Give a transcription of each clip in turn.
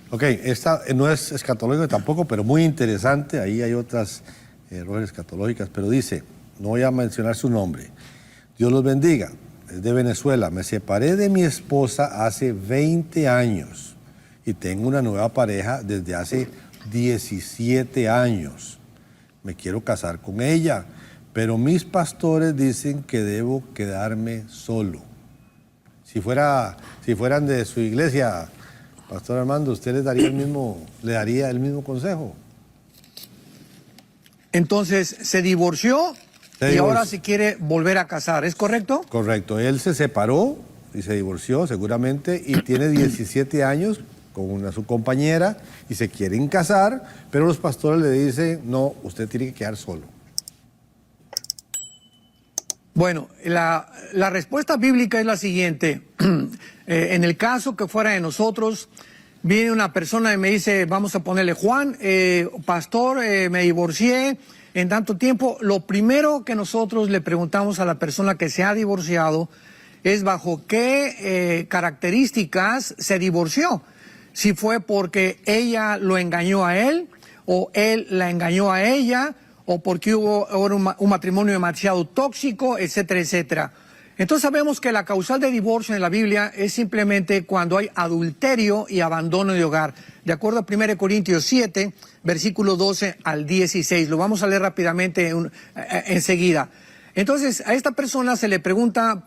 Ok, esta no es escatológica tampoco, pero muy interesante. Ahí hay otras errores escatológicas, pero dice, no voy a mencionar su nombre. Dios los bendiga. Es de Venezuela. Me separé de mi esposa hace 20 años y tengo una nueva pareja desde hace 17 años. Me quiero casar con ella, pero mis pastores dicen que debo quedarme solo. Si fueran de su iglesia, Pastor Armando, ¿usted le daría el mismo consejo? Entonces, se divorció y ahora se quiere volver a casar, ¿es correcto? Correcto. Él se separó y se divorció seguramente y tiene 17 años con su compañera y se quieren casar, pero los pastores le dicen, no, usted tiene que quedar solo. Bueno, la respuesta bíblica es la siguiente. En el caso que fuera de nosotros, viene una persona y me dice, vamos a ponerle Juan, pastor, me divorcié en tanto tiempo. Lo primero que nosotros le preguntamos a la persona que se ha divorciado es bajo qué características se divorció. Si fue porque ella lo engañó a él, o él la engañó a ella, o porque hubo un matrimonio demasiado tóxico, etcétera, etcétera. Entonces sabemos que la causal de divorcio en la Biblia es simplemente cuando hay adulterio y abandono de hogar. De acuerdo a 1 Corintios 7, versículo 12 al 16. Lo vamos a leer rápidamente enseguida. Entonces a esta persona se le pregunta,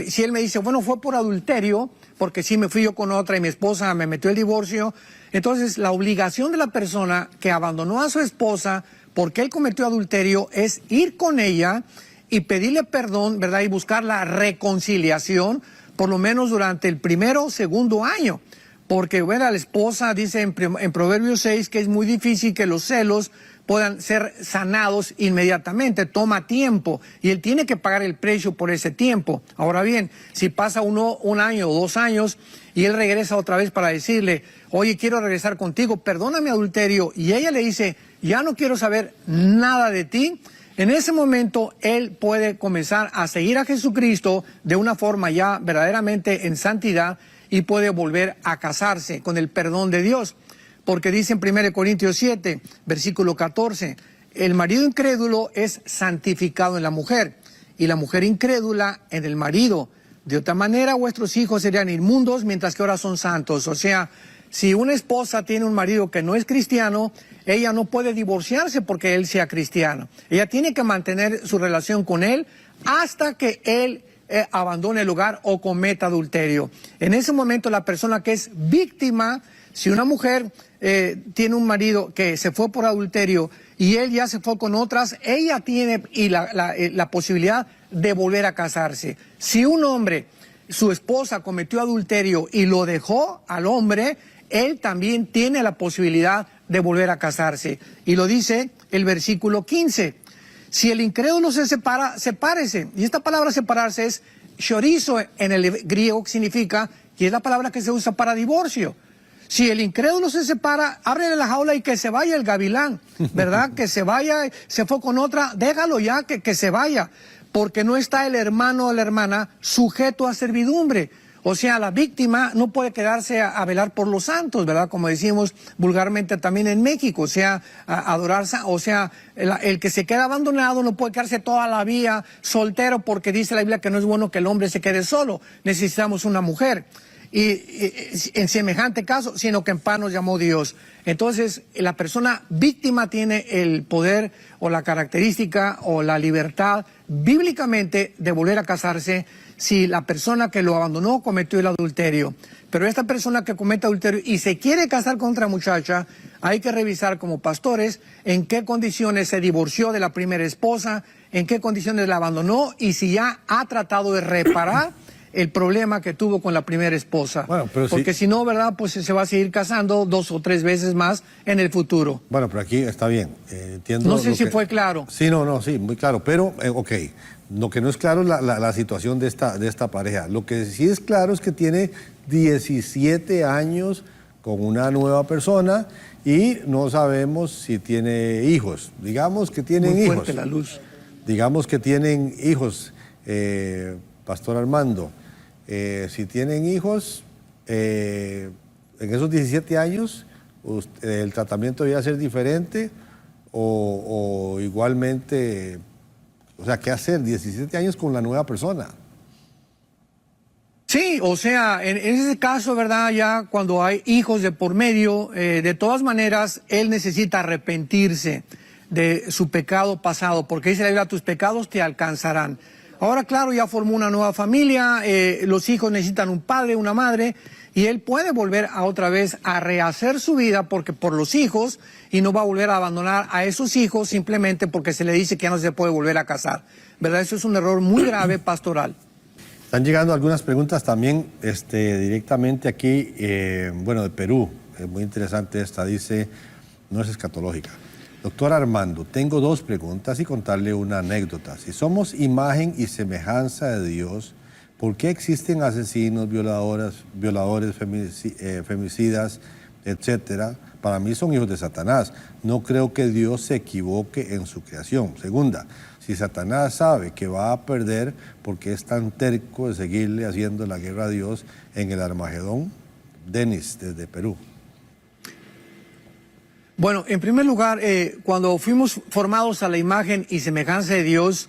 si él me dice, bueno, fue por adulterio, porque sí me fui yo con otra y mi esposa me metió el divorcio. Entonces la obligación de la persona que abandonó a su esposa porque él cometió adulterio es ir con ella y pedirle perdón, ¿verdad? Y buscar la reconciliación, por lo menos durante el primero o segundo año. Porque, bueno, la esposa dice en Proverbios 6 que es muy difícil que los celos puedan ser sanados inmediatamente, toma tiempo y él tiene que pagar el precio por ese tiempo. Ahora bien, si pasa un año o 2 años y él regresa otra vez para decirle, oye, quiero regresar contigo, perdona mi adulterio, y ella le dice, ya no quiero saber nada de ti, en ese momento él puede comenzar a seguir a Jesucristo de una forma ya verdaderamente en santidad y puede volver a casarse con el perdón de Dios. Porque dice en 1 Corintios 7, versículo 14, el marido incrédulo es santificado en la mujer y la mujer incrédula en el marido. De otra manera vuestros hijos serían inmundos mientras que ahora son santos. O sea, si una esposa tiene un marido que no es cristiano, ella no puede divorciarse porque él sea cristiano. Ella tiene que mantener su relación con él hasta que él abandone el hogar o cometa adulterio. En ese momento la persona que es víctima, si una mujer tiene un marido que se fue por adulterio y él ya se fue con otras, ella tiene la posibilidad de volver a casarse. Si un hombre, su esposa cometió adulterio y lo dejó al hombre, él también tiene la posibilidad de volver a casarse. Y lo dice el versículo 15. Si el incrédulo se separa, sepárese. Y esta palabra separarse es chorizo en el griego, que significa, y es la palabra que se usa para divorcio. Si el incrédulo se separa, ábrele la jaula y que se vaya el gavilán, ¿verdad? Que se vaya, se fue con otra, déjalo ya, que se vaya. Porque no está el hermano o la hermana sujeto a servidumbre. O sea, la víctima no puede quedarse a velar por los santos, ¿verdad? Como decimos vulgarmente también en México, o sea, a adorarse, o sea, el que se queda abandonado no puede quedarse toda la vida soltero porque dice la Biblia que no es bueno que el hombre se quede solo, necesitamos una mujer. Y en semejante caso, sino que en paz nos llamó Dios. Entonces, la persona víctima tiene el poder o la característica o la libertad bíblicamente de volver a casarse si la persona que lo abandonó cometió el adulterio. Pero esta persona que comete adulterio y se quiere casar con otra muchacha, hay que revisar como pastores en qué condiciones se divorció de la primera esposa, en qué condiciones la abandonó y si ya ha tratado de reparar el problema que tuvo con la primera esposa. Bueno, pero porque si no, ¿verdad? Pues se va a seguir casando 2 o 3 veces más en el futuro. Bueno, pero aquí está bien. Entiendo. No sé si fue claro. Sí, sí, muy claro. Pero, ok, lo que no es claro es la situación de esta pareja. Lo que sí es claro es que tiene 17 años con una nueva persona y no sabemos si tiene hijos. Digamos que tienen muy hijos. Fuerte la luz. Digamos que tienen hijos, Pastor Armando. Si tienen hijos, en esos 17 años, el tratamiento debía ser diferente o igualmente, o sea, ¿qué hacer? 17 años con la nueva persona. Sí, o sea, en ese caso, ¿verdad? Ya cuando hay hijos de por medio, de todas maneras, él necesita arrepentirse de su pecado pasado, porque dice la Biblia, tus pecados te alcanzarán. Ahora, claro, ya formó una nueva familia, los hijos necesitan un padre, una madre, y él puede volver a otra vez a rehacer su vida porque por los hijos, y no va a volver a abandonar a esos hijos simplemente porque se le dice que ya no se puede volver a casar. ¿Verdad? Eso es un error muy grave pastoral. Están llegando algunas preguntas también directamente aquí, bueno, de Perú. Es muy interesante esta, dice, no es escatológica. Doctor Armando, tengo 2 preguntas y contarle una anécdota. Si somos imagen y semejanza de Dios, ¿por qué existen asesinos, violadores, femicidas, etcétera? Para mí son hijos de Satanás. No creo que Dios se equivoque en su creación. Segunda, si Satanás sabe que va a perder, ¿por qué es tan terco de seguirle haciendo la guerra a Dios en el Armagedón? Denis, desde Perú. Bueno, en primer lugar, cuando fuimos formados a la imagen y semejanza de Dios,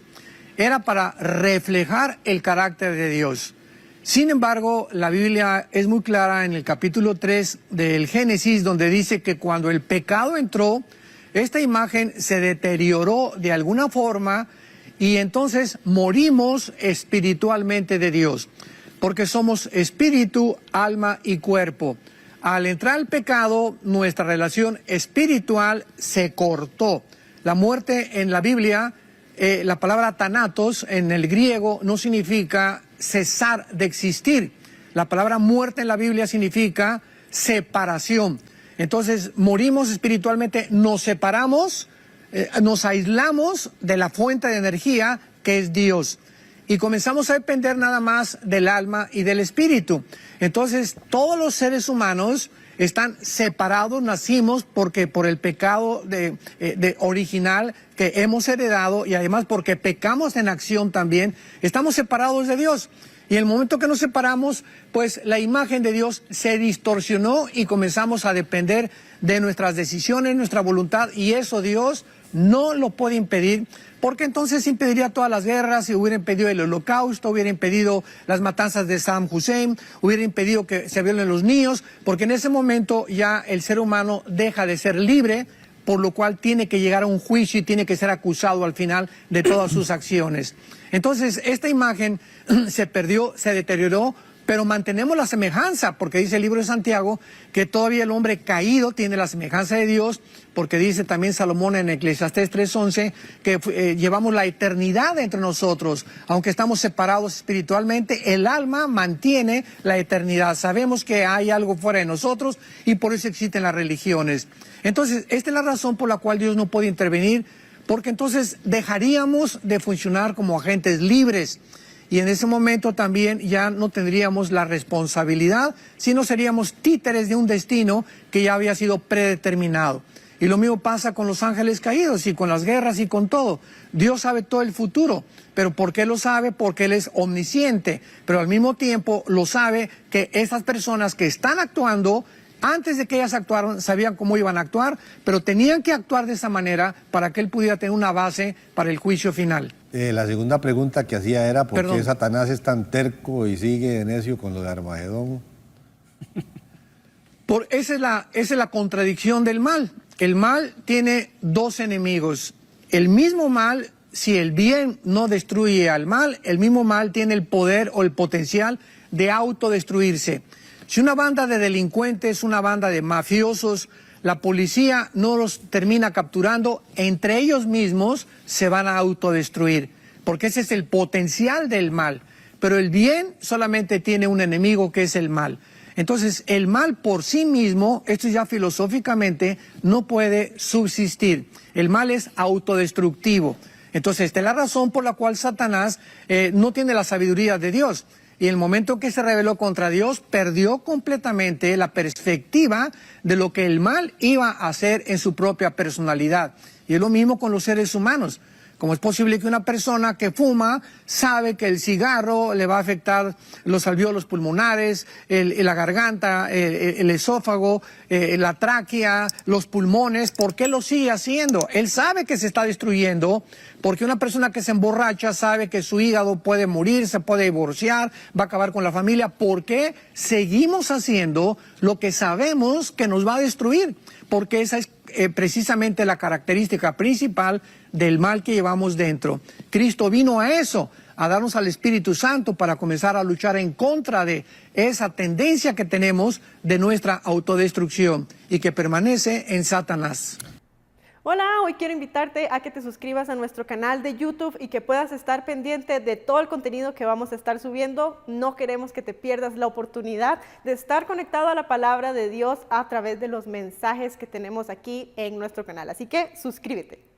era para reflejar el carácter de Dios. Sin embargo, la Biblia es muy clara en el capítulo 3 del Génesis, donde dice que cuando el pecado entró, esta imagen se deterioró de alguna forma y entonces morimos espiritualmente de Dios, porque somos espíritu, alma y cuerpo. Al entrar el pecado, nuestra relación espiritual se cortó. La muerte en la Biblia, la palabra thanatos en el griego no significa cesar de existir. La palabra muerte en la Biblia significa separación. Entonces morimos espiritualmente, nos separamos, nos aislamos de la fuente de energía que es Dios. Y comenzamos a depender nada más del alma y del espíritu. Entonces, todos los seres humanos están separados, nacimos porque por el pecado original que hemos heredado y además porque pecamos en acción también, estamos separados de Dios. Y el momento que nos separamos, pues la imagen de Dios se distorsionó y comenzamos a depender de nuestras decisiones, nuestra voluntad, y eso Dios no lo puede impedir, porque entonces impediría todas las guerras, y hubiera impedido el holocausto, hubiera impedido las matanzas de Saddam Hussein, hubiera impedido que se violen los niños, porque en ese momento ya el ser humano deja de ser libre, por lo cual tiene que llegar a un juicio y tiene que ser acusado al final de todas sus acciones. Entonces, esta imagen se perdió, se deterioró, pero mantenemos la semejanza, porque dice el libro de Santiago que todavía el hombre caído tiene la semejanza de Dios, porque dice también Salomón en Eclesiastés 3:11 que llevamos la eternidad entre nosotros. Aunque estamos separados espiritualmente, el alma mantiene la eternidad. Sabemos que hay algo fuera de nosotros y por eso existen las religiones. Entonces, esta es la razón por la cual Dios no puede intervenir, porque entonces dejaríamos de funcionar como agentes libres. Y en ese momento también ya no tendríamos la responsabilidad, sino seríamos títeres de un destino que ya había sido predeterminado. Y lo mismo pasa con los ángeles caídos y con las guerras y con todo. Dios sabe todo el futuro, pero ¿por qué lo sabe? Porque Él es omnisciente, pero al mismo tiempo lo sabe que esas personas que están actuando, antes de que ellas actuaron, sabían cómo iban a actuar, pero tenían que actuar de esa manera para que Él pudiera tener una base para el juicio final. La segunda pregunta que hacía era ¿por qué Satanás es tan terco y sigue necio con lo de Armagedón? Esa es la contradicción del mal. El mal tiene 2 enemigos. El mismo mal, si el bien no destruye al mal, el mismo mal tiene el poder o el potencial de autodestruirse. Si una banda de delincuentes, una banda de mafiosos, la policía no los termina capturando, entre ellos mismos se van a autodestruir, porque ese es el potencial del mal. Pero el bien solamente tiene un enemigo, que es el mal. Entonces, el mal por sí mismo, esto ya filosóficamente, no puede subsistir. El mal es autodestructivo. Entonces, esta es la razón por la cual Satanás no tiene la sabiduría de Dios. Y el momento que se rebeló contra Dios, perdió completamente la perspectiva de lo que el mal iba a hacer en su propia personalidad. Y es lo mismo con los seres humanos. ¿Cómo es posible que una persona que fuma sabe que el cigarro le va a afectar los alvéolos pulmonares, la garganta, el esófago, la tráquea, los pulmones? ¿Por qué lo sigue haciendo? Él sabe que se está destruyendo, porque una persona que se emborracha sabe que su hígado puede morir, se puede divorciar, va a acabar con la familia. ¿Por qué seguimos haciendo lo que sabemos que nos va a destruir? Porque esa es precisamente la característica principal del mal que llevamos dentro. Cristo vino a eso, a darnos al Espíritu Santo para comenzar a luchar en contra de esa tendencia que tenemos de nuestra autodestrucción y que permanece en Satanás. Hola, hoy quiero invitarte a que te suscribas a nuestro canal de YouTube y que puedas estar pendiente de todo el contenido que vamos a estar subiendo. No queremos que te pierdas la oportunidad de estar conectado a la palabra de Dios a través de los mensajes que tenemos aquí en nuestro canal. Así que suscríbete.